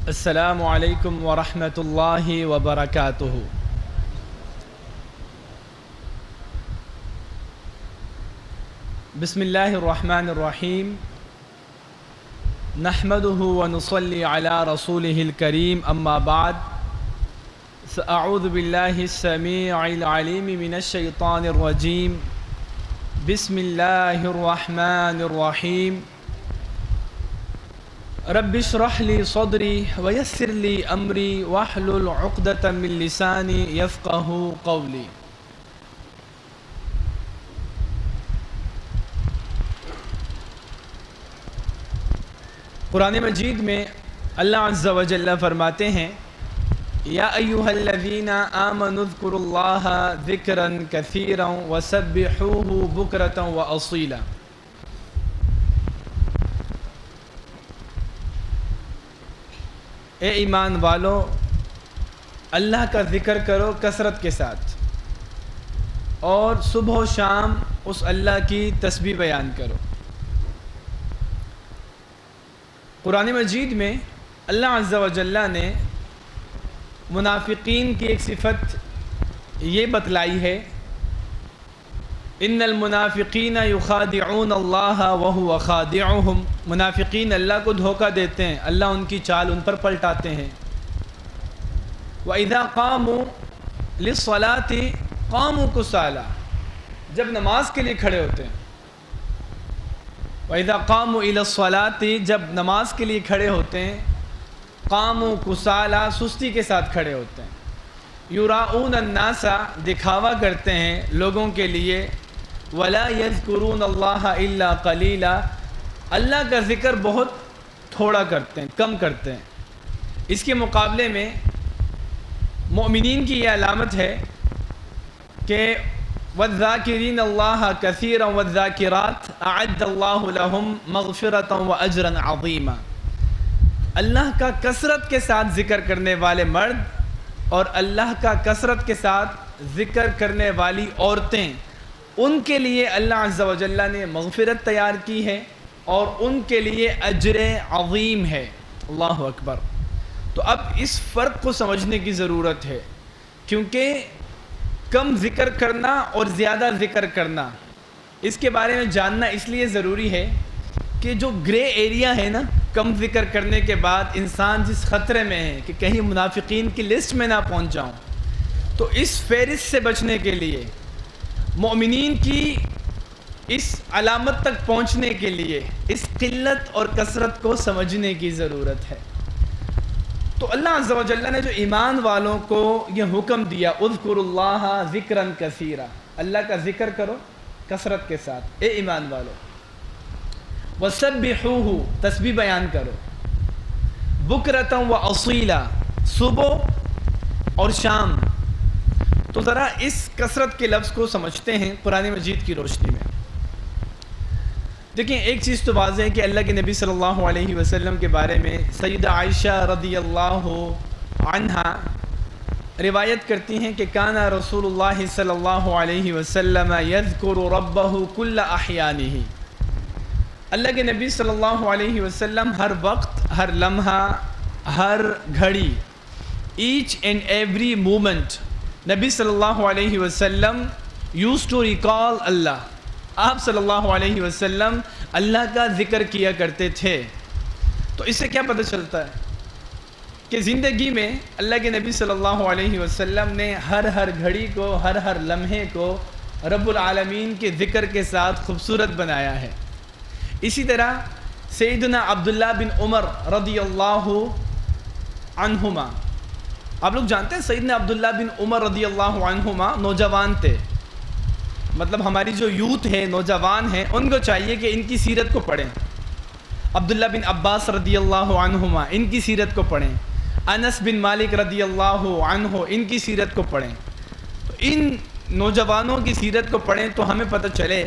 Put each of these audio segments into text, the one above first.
السلام علیکم ورحمۃ اللہ وبرکاتہ۔ بسم اللہ الرحمن الرحیم، نحمده ونصلی علی رسولہ الکریم، اما بعد فاعوذ باللہ السمیع العلیم من الشیطان الرجیم، بسم اللہ الرحمن الرحیم۔ رب اشرح لی صدری ویسر لی امری واحلل عقدۃ من لسانی یفقہوا قولی۔ قرآن مجید میں اللہ عز و جل فرماتے ہیں، یا ایھا الذین آمنوا اذکروا اللہ ذکرا کثیرا وسبحوہ بکرۃ واصیلا۔ اے ایمان والو، اللہ کا ذکر کرو کثرت کے ساتھ، اور صبح و شام اس اللہ کی تسبیح بیان کرو۔ قرآن مجید میں اللہ عز و جل نے منافقین کی ایک صفت یہ بتلائی ہے، ان المنافقین یخادعون اللہ وہو خادعہم۔ منافقین اللہ کو دھوکہ دیتے ہیں، اللہ ان کی چال ان پر پلٹاتے ہیں۔ وَإِذَا قَامُوا لِلصَّلَاةِ قَامُوا كُسَالَىٰ، جب نماز کے لیے کھڑے ہوتے ہیں۔ وَإِذَا قَامُوا إِلَى الصَّلَاةِ، جب نماز کے لیے کھڑے ہوتے ہیں، قَامُوا كُسَالَىٰ، سستی کے ساتھ کھڑے ہوتے ہیں۔ يُرَاؤُونَ النَّاسَ، دکھاوا کرتے ہیں لوگوں کے لیے۔ وَلَا يَذْكُرُونَ اللَّهَ إِلَّا قَلِيلًا، اللہ کا ذکر بہت تھوڑا کرتے ہیں، کم کرتے ہیں۔ اس کے مقابلے میں مومنین کی یہ علامت ہے کہ وَالذَّاكِرِينَ اللَّهَ كَثِيرًا وَالذَّاكِرَاتِ أَعَدَّ اللَّهُ لَهُمْ مَغْفِرَةً وَأَجْرًا عَظِيمًا۔ اللہ کا کثرت کے ساتھ ذکر کرنے والے مرد اور اللہ کا کثرت کے ساتھ ذکر کرنے والی عورتیں، ان کے لیے اللہ عز و جل نے مغفرت تیار کی ہے اور ان کے لیے اجر عظیم ہے۔ اللہ اکبر۔ تو اب اس فرق کو سمجھنے کی ضرورت ہے، کیونکہ کم ذکر کرنا اور زیادہ ذکر کرنا، اس کے بارے میں جاننا اس لیے ضروری ہے کہ جو گرے ایریا ہے نا، کم ذکر کرنے کے بعد انسان جس خطرے میں ہے کہ کہیں منافقین کی لسٹ میں نہ پہنچ جاؤں، تو اس فہرست سے بچنے کے لیے، مومنین کی اس علامت تک پہنچنے کے لیے اس قلت اور کثرت کو سمجھنے کی ضرورت ہے۔ تو اللہ عز و جل نے جو ایمان والوں کو یہ حکم دیا، اذکروا اللہ ذکرا کثیرا، اللہ کا ذکر کرو کثرت کے ساتھ، اے ایمان والو۔ وسبحوہ، تسبیح بیان کرو، بکرۃ واصیلا، صبح اور شام۔ تو ذرا اس کثرت کے لفظ کو سمجھتے ہیں قرآن مجید کی روشنی میں۔ دیکھیں، ایک چیز تو واضح ہے کہ اللہ کے نبی صلی اللہ علیہ وسلم کے بارے میں سیدہ عائشہ رضی اللہ عنہا روایت کرتی ہیں کہ کان رسول اللہ صلی اللہ علیہ وسلم یذکر ربہ کل احیانہ۔ اللہ کے نبی صلی اللہ علیہ وسلم ہر وقت، ہر لمحہ، ہر گھڑی، ایچ اینڈ ایوری مومنٹ، نبی صلی اللہ علیہ وسلم یوز ٹو ریکال اللہ، آپ صلی اللہ علیہ وسلم اللہ کا ذکر کیا کرتے تھے۔ تو اس سے کیا پتہ چلتا ہے کہ زندگی میں اللہ کے نبی صلی اللہ علیہ وسلم نے ہر گھڑی کو، ہر لمحے کو رب العالمین کے ذکر کے ساتھ خوبصورت بنایا ہے۔ اسی طرح سیدنا عبداللہ بن عمر رضی اللہ عنہما، آپ لوگ جانتے ہیں سیدنا عبداللہ بن عمر رضی اللہ عنہما نوجوان تھے، مطلب ہماری جو یوتھ ہے، نوجوان ہیں، ان کو چاہیے کہ ان کی سیرت کو پڑھیں۔ عبداللہ بن عباس رضی اللہ عنہما، ان کی سیرت کو پڑھیں۔ انس بن مالک رضی اللہ عنہ، ان کی سیرت کو پڑھیں۔ تو ان نوجوانوں کی سیرت کو پڑھیں تو ہمیں پتہ چلے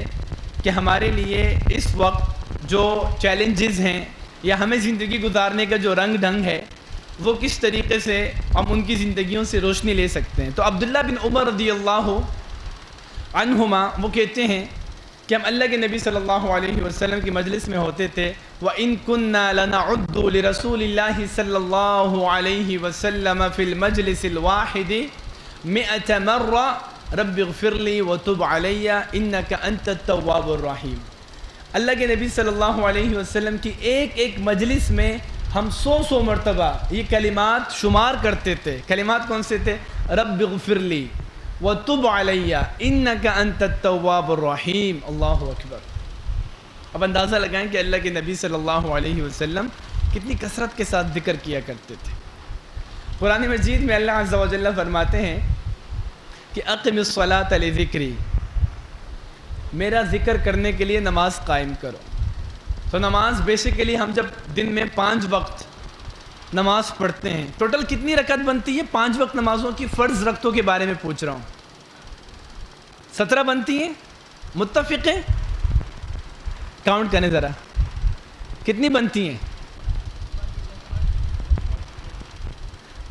کہ ہمارے لیے اس وقت جو چیلنجز ہیں یا ہمیں زندگی گزارنے کا جو رنگ ڈھنگ ہے، وہ کس طریقے سے ہم ان کی زندگیوں سے روشنی لے سکتے ہیں۔ تو عبداللہ بن عمر رضی اللہ عنہما وہ کہتے ہیں کہ ہم اللہ کے نبی صلی اللہ علیہ وسلم کی مجلس میں ہوتے تھے وَإِن كُنَّا لَنَعُدُّ لِرَسُولِ اللَّهِ صلی اللہ علیہ وسلم فی المجلس الواحد 100 مرة رب اغفر لی وتب علی انک انت التواب الرحیم. اللہ کے نبی صلی اللہ علیہ وسلم کی ایک ایک مجلس میں ہم 100 مرتبہ یہ کلمات شمار کرتے تھے. کلمات کون سے تھے؟ رب اغفر لی وتب علی انک انت التواب الرحیم. اللہ اکبر. اب اندازہ لگائیں کہ اللہ کے نبی صلی اللہ علیہ وسلم کتنی کثرت کے ساتھ ذکر کیا کرتے تھے. قرآن مجید میں اللہ عز و جل فرماتے ہیں کہ اقم الصلاۃ لذکری، میرا ذکر کرنے کے لیے نماز قائم کرو. تو نماز بیسیکلی ہم جب دن میں 5 وقت نماز پڑھتے ہیں، ٹوٹل کتنی رکعت بنتی ہے؟ 5 وقت نمازوں کی فرض رکعتوں کے بارے میں پوچھ رہا ہوں. 17 بنتی ہیں. متفق ہیں؟ کاؤنٹ کریں ذرا کتنی بنتی ہیں.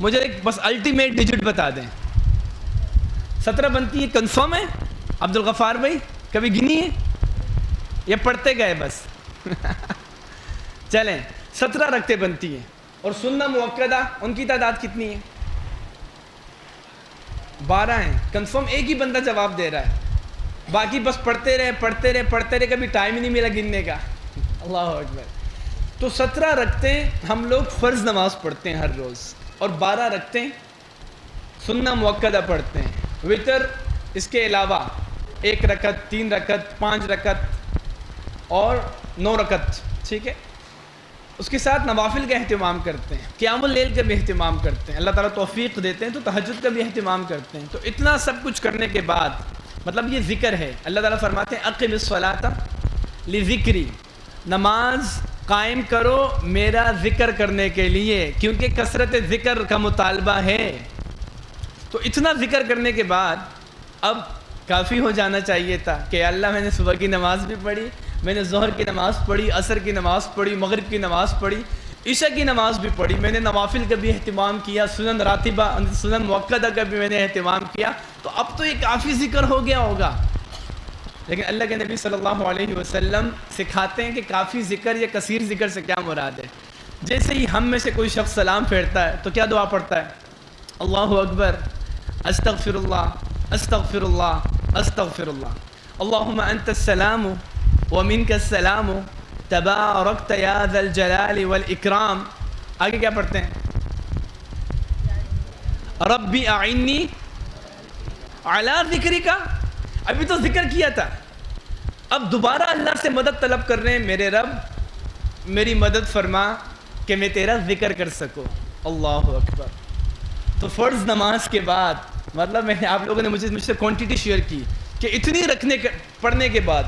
مجھے ایک بس الٹیمیٹ ڈیجٹ بتا دیں. 17 بنتی ہیں. کنفرم ہے عبد الغفار بھائی؟ کبھی گنی ہے یا پڑھتے گئے بس؟ چلیں 17 رکعتیں بنتی ہیں. اور سنہ مؤکدہ ان کی تعداد کتنی ہے؟ 12 ہیں. کنفرم ایک ہی بندہ جواب دے رہا ہے، باقی بس پڑھتے رہے کبھی ٹائم ہی نہیں ملا گننے کا. اللہ اکبر. تو 17 رکعتیں ہم لوگ فرض نماز پڑھتے ہیں ہر روز، اور 12 رکعتیں سنہ مؤکدہ پڑھتے ہیں. وتر اس کے علاوہ 1 رکعت، 3 رکعت، 5 رکعت اور 9 رکعت. ٹھیک ہے. اس کے ساتھ نوافل کا اہتمام کرتے ہیں، قیام اللیل کا بھی اہتمام کرتے ہیں. اللہ تعالیٰ توفیق دیتے ہیں تو تہجد کا بھی اہتمام کرتے ہیں. تو اتنا سب کچھ کرنے کے بعد مطلب یہ ذکر ہے. اللہ تعالیٰ فرماتے ہیں اقم الصلاۃ لذکری، نماز قائم کرو میرا ذکر کرنے کے لیے، کیونکہ کثرت ذکر کا مطالبہ ہے. تو اتنا ذکر کرنے کے بعد اب کافی ہو جانا چاہیے تھا کہ اللہ میں نے صبح کی نماز بھی پڑھی، میں نے ظہر کی نماز پڑھی، عصر کی نماز پڑھی، مغرب کی نماز پڑھی، عشاء کی نماز بھی پڑھی، میں نے نوافل کا بھی اہتمام کیا، سنن راتبہ سنن مؤکدہ کا بھی میں نے اہتمام کیا. تو اب تو یہ کافی ذکر ہو گیا ہوگا. لیکن اللہ کے نبی صلی اللہ علیہ وسلم سکھاتے ہیں کہ کافی ذکر یا کثیر ذکر سے کیا مراد ہے. جیسے ہی ہم میں سے کوئی شخص سلام پھیرتا ہے تو کیا دعا پڑھتا ہے؟ اللہ اکبر، استغفر اللہ، استغفر اللہ، استغفر اللہ، اللہم انت السلام ومنک السلام تبارکت یا ذا الجلال والاکرام. آگے کیا پڑھتے ہیں؟ ربی اعنی علی ذکرک. ابھی تو ذکر کیا تھا، اب دوبارہ اللہ سے مدد طلب کر رہے ہیں، میرے رب میری مدد فرما کہ میں تیرا ذکر کر سکوں. اللہ اکبر. تو فرض نماز کے بعد مطلب میں آپ لوگوں نے مجھ سے کوانٹٹی شیئر کی کہ اتنی پڑھنے کے بعد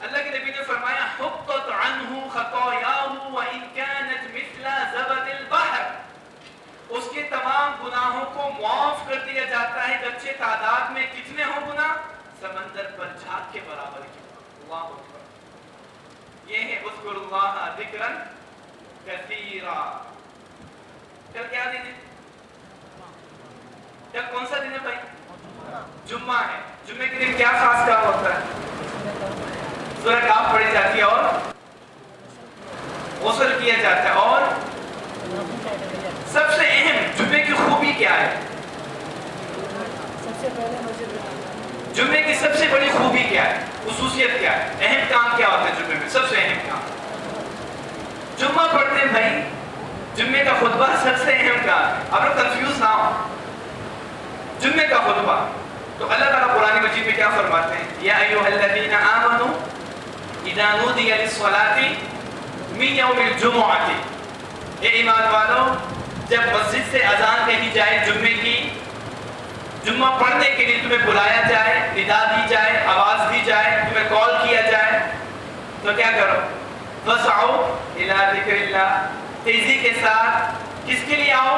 اللہ کے نبی نے فرمایا حقت عنہ خطایاہ وان كانت مثل زبد البحر. اس کے تمام گناہوں کو معاف کر دیا جاتا ہے، اگرچہ تعداد میں کتنے ہوں گناہ؟ سمندر پر جھاگ کے برابر کی. اللہ اکبر. یہ ہے اذکر اللہ ذکرا کیا ہے؟ جمعے کی سب سے بڑی خوبی کیا ہے؟ خصوصیت کیا ہے؟ اہم کام کیا ہوتا ہے جمعے میں؟ سب سے اہم کام جمعہ پڑھتے ہیں بھائی، جمعے کا خطبہ سب سے اہم کام ہے. آپ لوگ کنفیوز نہ ہو. جمعے کا خطبہ تو اللہ تعالیٰ قرآن مجید میں کیا فرماتے ہیں؟ یا ایھا الذین آمنوا اذا نودی للصلاۃ من یوم الجمعۃ، اے ایمان والو جب مسجد سے اذان کہی جائے جمعے کی، جمعہ پڑھنے کے لیے تمہیں بلایا جائے، ندا دی جائے، آواز دی جائے، تمہیں کال کیا جائے تو کیا کرو؟ فَاسْعَوْا إِلَىٰ ذِكْرِ اللَّهِ، تیزی کے ساتھ کس کے لیے آؤ؟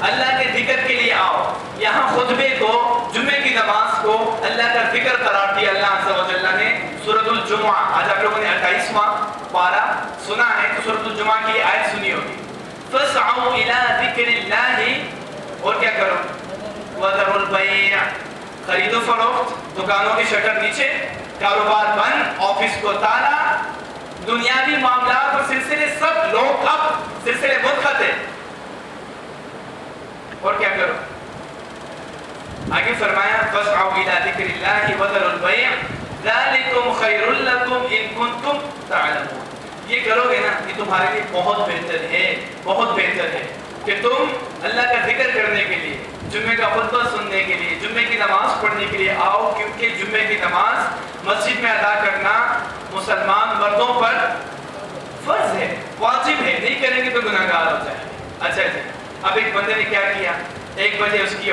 اللہ کے ذکر کے لیے آؤ. یہاں خطبے کو، جمعے کی نماز کو اللہ کا ذکر قرار دیا اللہ عز و جل نے. سورۃ الجمعہ، آج آپ لوگوں نے 28واں پارہ سنا ہے تو سورۃ الجمعہ کی آیت سنی ہوگی. فَاسْعَوْا إِلَىٰ ذِكْرِ اللَّهِ، اور کیا کرو؟ وَذَرُوا الْبَيْعَ، خرید و فروخت، دکانوں کی شٹر نیچے، کاروبار بند، آفس کو تالا، دنیاوی معاملات اور سلسلے سب لوگ اب سلسلے منقطع. اور کیا کرو؟ آگے فرمایا فَاسْعَوْا إِلَىٰ ذِكْرِ اللَّهِ وَذَرُوا الْبَيْعَ ذَلِكُمْ خَيْرٌ لَكُمْ إِن كُنتُمْ تَعْلَمُونَ. یہ کرو گے نا، یہ تمہارے لیے بہت بہتر ہے، بہت بہتر ہے کہ تم اللہ کا ذکر کرنے کے لیے، جمعے کا خطبہ سننے کے لیے، جمعے کی نماز پڑھنے کے لیے آؤ. کیونکہ جمعے کی نماز مسجد میں ادا کرنا مسلمان مردوں پر فرض ہے، واجب ہے. نہیں کریں گے تو گناہ گار ہو جائیں. اچھا جی، اب ایک بندے نے کیا کیا؟ 1 بجے اس کی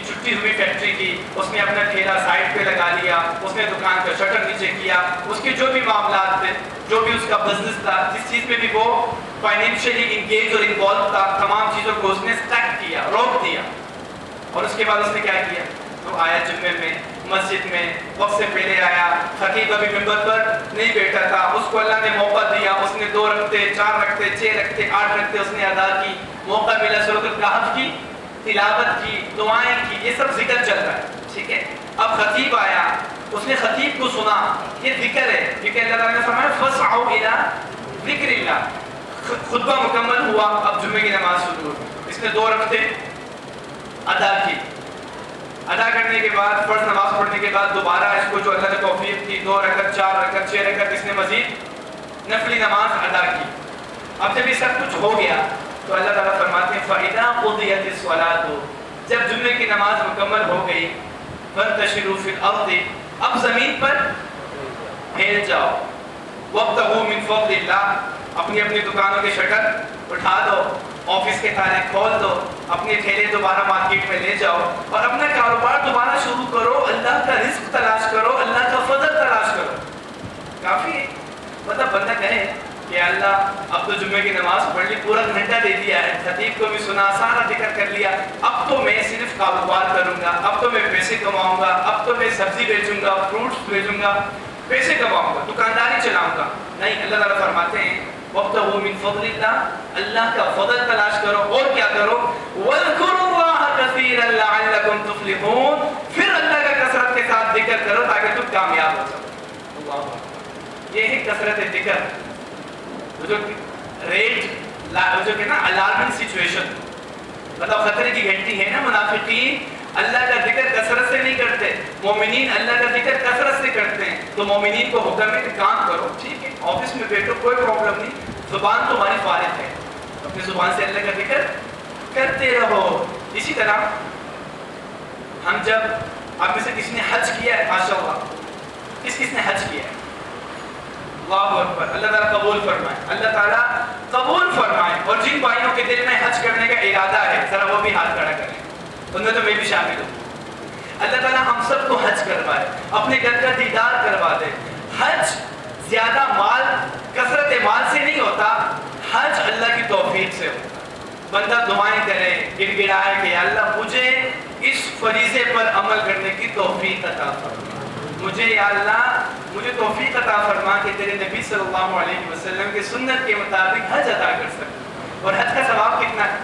چھٹی ہوئی فیکٹری کی، اس نے اپنا ٹھیلا سائڈ پہ لگا لیا، اس نے دکان کا شٹر نیچے کیا، اس کے جو بھی معاملات تھے، جو بھی اس کا بزنس تھا، جس چیز میں بھی وہ فائنینشلی انگیج اور انوالو تھا، تمام چیزوں کو اس نے اسٹیک کیا، روک دیا. اور اس کے بعد اس نے کیا کیا؟ تو آیا جمعے میں، مسجد میں وقت سے پہلے آیا. خطیب ابھی ممبر پر نہیں بیٹھا تھا، اس کو اللہ نے موقع دیا، اس نے 2 رکعتیں، 4 رکعتیں، 6 رکعتیں، 8 رکعتیں اس نے ادا کی. موقع ملا سورۃ الکہف کی تلاوت کی، دعائیں کی، یہ سب ذکر چل رہا ہے. ٹھیک ہے، اب خطیب آیا، اس نے خطیب کو سنا، یہ ذکر ہے. کیونکہ اللہ تعالیٰ نے فرمایا فَاسْعَوْا إِلَىٰ ذِكْرِ اللَّهِ. خطبہ مکمل ہوا، اب جمعے کی نماز شروع ہوئی. اس نے 2 رکعتیں ادا کی. ادا کرنے کے بعد، فرض نماز پڑھنے کے بعد دوبارہ اس کو جو اللہ نے توفیق دی، 2 رکعت، 4 رکعت، 6 رکعت، اس نے مزید نفلی نماز ادا کی. اب جب یہ سب کچھ ہو گیا تو اللہ تعالیٰ فرماتے ہیں فَإِذَا قُضِيَتِ الصَّلَاةُ، جب جمعے کی نماز مکمل ہو گئی، فَانتَشِرُوا فِي الْأَرْضِ، اب زمین پر پھیل جاؤ. وَابْتَغُوا مِن فَضْلِ اللَّهِ، اپنی اپنی دکانوں کے شٹر اٹھا دو، آفس کے تالے کھول دو، اپنے ٹھیلے دوبارہ مارکیٹ میں لے جاؤ اور اپنا کاروبار دوبارہ شروع کرو. اللہ کا رزق تلاش کرو، اللہ کا فضل تلاش کرو. کافی ہے. مطلب بندہ کہے کہ اللہ اب تو جمعے کی نماز پڑھ لی، پورا گھنٹہ دے دیا ہے، خطیب کو بھی سنا، سارا ذکر کر لیا، اب تو میں صرف کاروبار کروں گا، اب تو میں پیسے کماؤں گا، اب تو میں سبزی بیچوں گا، فروٹس بیچوں گا، پیسے کماؤں گا، دکانداری چلاؤں گا. نہیں، اللہ تعالیٰ فرماتے ہیں وَابْتَغُوا مِن فَضْلِ اللَّهِ، اللہ کا فضل تلاش کرو. اور کیا کرو؟ وَاذْكُرُوا اللَّهَ كَثِيرًا لَعَلَّكُمْ تُفْلِحُونَ، پھر اللہ کا کثرت کے ساتھ ذکر کرو تاکہ تم کامیاب ہو سکو. اللہ، یہ ہے کثرت ذکر. جو ریٹ، جو کہ نا الارمنگ سچویشن، مطلب خطرے کی گھنٹی ہے نا. منافقین اللہ کا ذکر کثرت سے نہیں کرتے، مومنین اللہ کا ذکر کثرت سے کرتے ہیں. تو مومنین کو حکم ہے کہ کام کرو، ٹھیک ہے، آفس میں بیٹھو، کوئی پرابلم نہیں، زبان تمہاری فارغ ہے، اپنی زبان سے اللہ کا ذکر کرتے رہو. اسی طرح ہم جب، آپ میں سے کسی نے حج کیا ہے؟ ماشاءاللہ، کس نے حج کیا ہے؟ اللہ اکبر. اللہ تعالیٰ قبول فرمائے، اللہ تعالیٰ قبول فرمائے. اور جن بھائیوں کے دل میں حج کرنے کا ارادہ ہے ذرا وہ بھی ہاتھ کھڑا کریں، ان میں تو میں بھی شامل ہوں. اللہ تعالیٰ ہم سب کو حج کروائے، اپنے گھر کا دیدار کروا دے. حج زیادہ مال، کثرت مال سے نہیں ہوتا، حج اللہ کی توفیق سے ہوتا. بندہ دعائیں کرے، گڑ گڑائے کہ یا اللہ مجھے اس فریضے پر عمل کرنے کی توفیق عطا فرما، مجھے یا اللہ مجھے توفیق عطا فرما کہ تیرے نبی صلی اللہ علیہ وسلم کے سنت کے مطابق حج ادا کر سکوں. اور حج کا ثواب کتنا ہے؟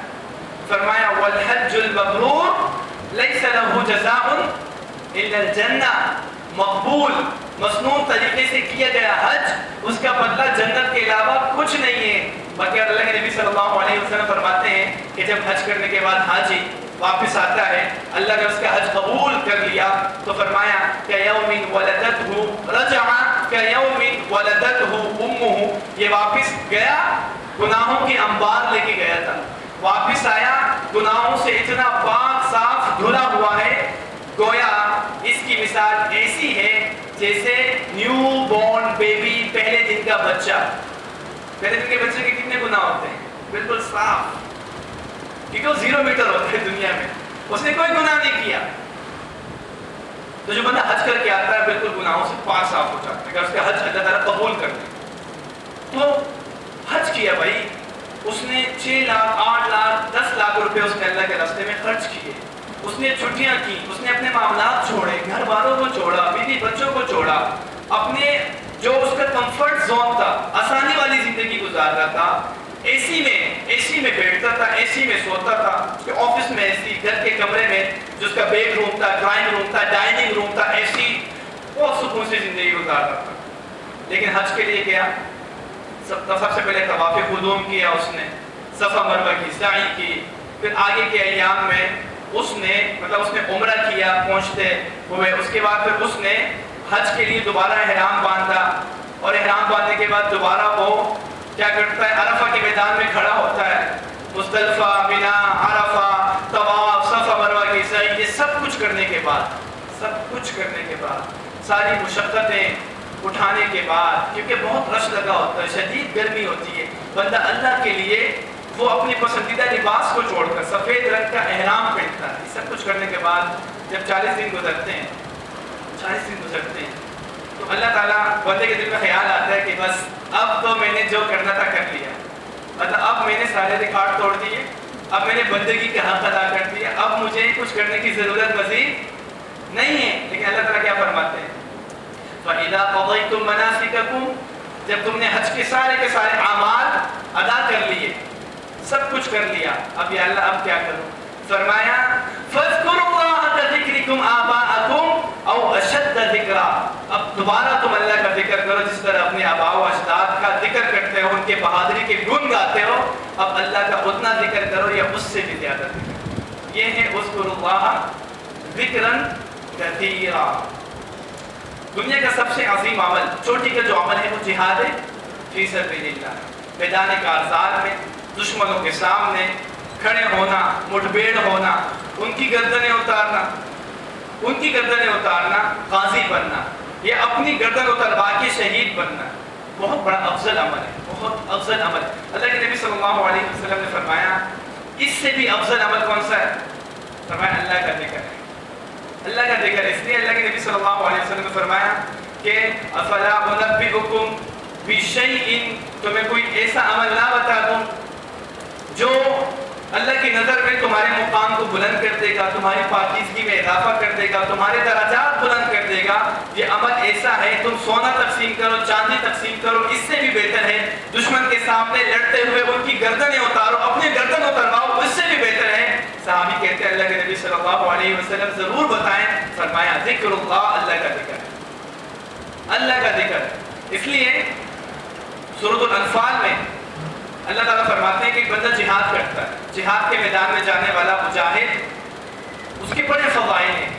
فرمایا والحج المبرور لیس له جزاء الا الجنہ. مقبول مسنون طریقے سے کیا گیا حج، اس کا بدلہ جنت کے علاوہ کچھ نہیں ہے. بلکہ اللہ کے نبی صلی اللہ علیہ وسلم فرماتے ہیں کہ جب حج کرنے کے بعد حاجی واپس آتا ہے، اللہ نے اس کا حج قبول کر لیا تو فرمایا کہ یوم ولدتہ رجع کہ یوم ولدتہ امہ، یہ واپس گیا گناہوں کی انبار لے کے گیا تھا، واپس آیا گناہوں سے اتنا پاک صاف دھلا ہوا ہے، گویا اس کی مثال ایسی ہے جیسے نیو بورن بیبی، پہلے دن کا بچہ. پہلے دن کے بچے کے کتنے گناہ ہوتے ہیں؟ بالکل صاف، کیونکہ وہ 0 میٹر ہوتا ہے دنیا میں، اس نے کوئی گناہ نہیں کیا. تو جو بندہ حج کر کے آتا ہے بالکل گناہوں سے پاک صاف ہو جاتا ہے، اگر اس کا حج اللہ تعالیٰ قبول کر دے. تو حج کیا بھائی، اس نے 6 لاکھ 8 لاکھ 10 لاکھ روپے اس نے اللہ کے راستے میں خرچ کیے، اس نے چھٹیاں کی، اس نے اپنے معاملات چھوڑے، گھر والوں کو چھوڑا، بیوی بچوں کو چھوڑا، اپنے جو اس کا کمفرٹ زون تھا، آسانی والی زندگی گزار رہا تھا، اے سی میں بیٹھتا تھا، اے سی میں سوتا تھا، اس کے آفس میں اے سی، گھر کے کمرے میں جو اس کا بیڈ روم تھا، ڈرائنگ روم تھا، ڈائننگ روم تھا، اے سی، بہت سکون سے زندگی گزار رہا تھا. لیکن حج کے لیے گیا، سب سے پہلے طواف قدوم کیا، اس نے صفا مروہ کی سعی کی، پھر آگے کے ایام میں اس نے عمرہ کیا پہنچتے ہوئے، اس کے بعد پھر اس نے حج کے لیے دوبارہ احرام باندھا، اور احرام باندھنے کے بعد دوبارہ وہ کیا کرتا ہے، عرفہ کے میدان میں کھڑا ہوتا ہے. مزدلفہ، مینا، عرفہ، طواف، صفا مروہ کی سعی، یہ سب کچھ کرنے کے بعد ساری مشقتیں اٹھانے کے بعد، کیونکہ بہت رش لگا ہوتا ہے، شدید گرمی ہوتی ہے، بندہ اللہ کے لیے وہ اپنی پسندیدہ لباس کو چھوڑ کر سفید رنگ کا احرام پہنتا ہے. سب کچھ کرنے کے بعد جب 40 دن گزرتے ہیں تو اللہ تعالیٰ بندے کے دل میں خیال آتا ہے کہ بس اب تو میں نے جو کرنا تھا کر لیا، مطلب اب میں نے سارے ریکارڈ توڑ دیے، اب میں نے بندگی کا حق ادا کر دیا، اب مجھے کچھ کرنے کی ضرورت مزید نہیں ہے. لیکن اللہ تعالیٰ کیا فرماتے ہیں، فَإِذَا قَضَيْتُم مَنَاسِكَكُم، جب تم نے حج کے سارے اعمال ادا کر لیے، سب کچھ کر لیا، اب یا اللہ اب کیا کروں؟ فرمایا فَاذْكُرُوا اللَّهَ كَذِكْرِكُمْ آبَاءَكُمْ أَوْ أَشَدَّ ذِكْرًا، اب دوبارہ تم اللہ کا ذکر کرو جس طرح اپنے آباء و اجداد کا ذکر کرتے ہو، ان کے بہادری کے گن گاتے ہو، اب اللہ کا اتنا ذکر کرو یا اس سے بھی زیادہ ذکر. یہ ہے اذکروا اللہ ذکرًا کثیرا. دنیا کا سب سے عظیم عمل، چوٹی کا جو عمل ہے وہ جہاد فی سبیل اللہ، میدان کارزار میں دشمنوں کے سامنے کھڑے ہونا، مٹبیڑ ہونا، ان کی گردنیں اتارنا، غازی بننا، یہ اپنی گردن اتروا کے شہید بننا، بہت بڑا افضل عمل ہے. اللہ کے نبی صلی اللہ علیہ وسلم نے فرمایا اس سے بھی افضل عمل کون سا ہے؟ فرمایا اللہ کا ذکر ہے. اللہ کا ذکر، اس لیے اللہ کے نبی صلی اللہ علیہ وسلم نے فرمایا کہ افلا انبئکم بشیء، تمہیں کوئی ایسا عمل نہ بتا دوں جو اللہ کی نظر میں تمہارے مقام کو بلند کر دے گا، تمہاری پاکیزگی میں اضافہ کر دے گا، تمہارے درجات بلند کر دے گا. یہ عمل ایسا ہے، تم سونا تقسیم کرو، چاندی تقسیم کرو، اس سے بھی بہتر ہے دشمن کے سامنے لڑتے ہوئے ان کی گردنیں اتارو، اپنی گردن اترواؤ، اس سے بھی بہتر ہے. صحابی کہتے ہیں اللہ کے نبی صلی اللہ علیہ وسلم ضرور بتائیں. فرمایا ذکر اللہ، اللہ کا ذکر. اس لیے سورۃ الانفال میں اللہ تعالیٰ فرماتے ہیں کہ ایک بندہ جہاد کرتا ہے، جہاد کے میدان میں جانے والا مجاہد، اس کے بڑے فضائل ہیں،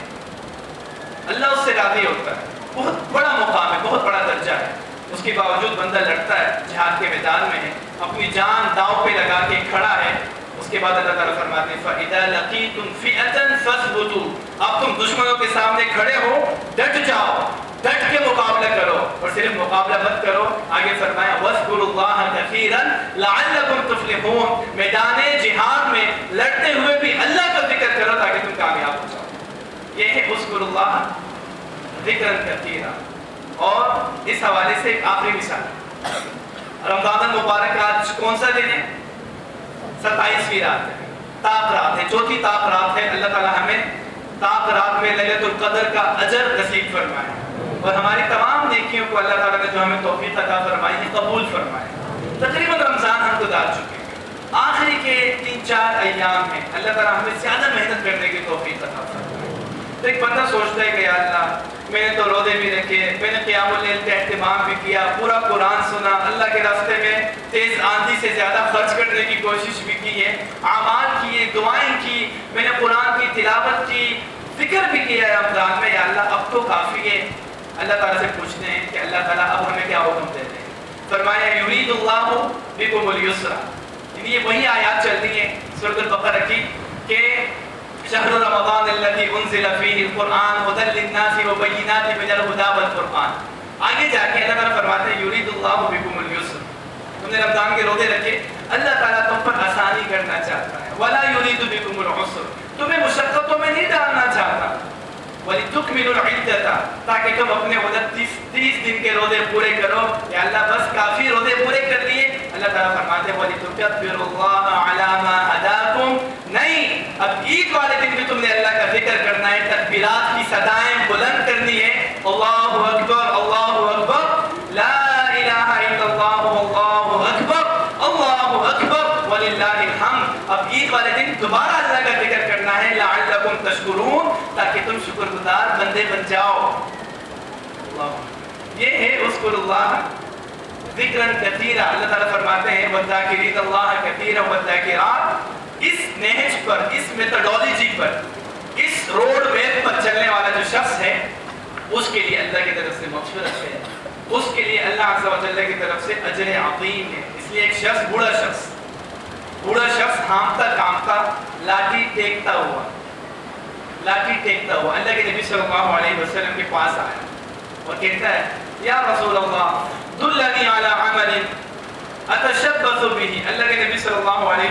اللہ اس سے راضی ہوتا ہے، بہت بڑا مقام ہے، بہت بڑا درجہ ہے. اس کے باوجود بندہ لڑتا ہے، جہاد کے میدان میں ہے، اپنی جان داؤ پہ لگا کے کھڑا ہے. اس کے بعد اللہ تعالیٰ فرماتے ہیں فَإِذَا لَقِيتُمْ فِئَةً فَاثْبُتُوا، اب تم دشمنوں کے سامنے کھڑے ہو، ڈٹ جاؤ، ڈٹ کے مقابلہ کرو. اور صرف مقابلہ مت کرو، آگے فرمایا وَاذْكُرُوا اللَّهَ كَثِيرًا لَعَلَّكُمْ تُفْلِحُونَ، میدان جہاد میں لڑتے ہوئے بھی اللہ کا ذکر کرو تاکہ تم کامیاب ہو جاؤ. یہ ہے اذکروا اللہ ذکرًا کثیرا. اور اس حوالے سے ایک آخری مثال، رمضان المبارک آج کون سا دن ہے؟ 27ویں رات ہے، طاق رات ہے، چوتھی طاق رات ہے. اللہ تعالیٰ ہمیں طاق رات میں لیلۃ القدر کا اجر نصیب فرمائے، اور ہماری تمام نیکیوں کو اللہ تعالیٰ نے جو ہمیں توفیق عطا فرمائی ہے قبول فرمائے. تقریباً رمضان ہم گزار چکے ہیں، آخری کے 3-4 ایام ہیں، اللہ تعالیٰ ہمیں زیادہ محنت کرنے کی توفیق عطا فرمائے. تو ایک بندہ سوچتا ہے کہ یا اللہ میں نے تو روزے بھی رکھے، میں نے قیام اللیل کا اہتمام بھی کیا، پورا قرآن سنا، اللہ کے راستے میں تیز آندھی سے زیادہ خرچ کرنے کی کوشش بھی کی ہے، اعمال کیے، دعائیں کی، میں نے قرآن کی تلاوت کی، ذکر بھی کیا ہے رمضان میں، یا اللہ اب تو کافی ہے۔ اللہ تعالیٰ سے پوچھتے ہیں کہ اللہ تعالیٰ اب ہمیں کیا حکم دیتے ہیں؟ فرمایا یرید اللہ بکم اليسر، یہ وہی آیات چل رہی ہیں سورۃ البقرہ کی کہ شہر رمضان الذی انزل فیہ القرآن ھدی للناس وبینات من الھدی والفرقان۔ آگے جا کے اللہ تعالیٰ فرماتے ہیں یرید اللہ بکم اليسر، تم نے رمضان کے روزے رکھے، اللہ تعالیٰ تم پر آسانی کرنا چاہتا ہے، ولا یرید بکم العسر، تمہیں مشقتوں میں نہیں ڈالنا چاہتا، وَلِتُكْمِلُوا الْعِدَّةَ، تاکہ تم اپنے 30 دن کے روزے پورے کرو۔ یا اللہ بس کافی روزے پورے کر لیے؟ اللہ تعالیٰ فرماتے ہیں وَلِتُكَبِّرُوا اللَّهَ عَلَى مَا هَدَاكُمْ، نہیں، اب عید والے دن بھی تم نے اللہ کا ذکر کرنا ہے، تکبیرات کی صدائیں بلند کرنی ہے، اللہ اکبر اللہ اکبر، لا الہ الا اللہ واللہ اکبر، اللہ اکبر وللہ الحمد۔ اب عید والے دن دوبارہ اللہ کا ذکر کرنا ہے، لعلکم تشکرون، تاکہ تم شکر گزار بندے بن جاؤ۔ اللہ، یہ ہے اذکروا اللہ ذکرا کثیرا۔ اللہ تعالیٰ فرماتے ہیں والذاکرین اللہ کثیرا والذاکرات۔ اس نہج پر، اس میتھڈالوجی پر، اس روڈ میپ پر چلنے والا جو شخص ہے، اس کے لیے اللہ کی طرف سے مغفرت ہے، اس کے لیے اللہ عز و جل کی طرف سے اجر عظیم ہے۔ اس لیے ایک شخص، بوڑھا شخص ہانپتا کانپتا لاٹھی ٹیکتا ہوا اللہ کے نبی صلی اللہ علیہ وسلم کے پاس آیا اور کہتا ہے یا رسول اللہ دلنی علی عمل اتشبث به۔ اللہ کے نبی صلی اللہ علیہ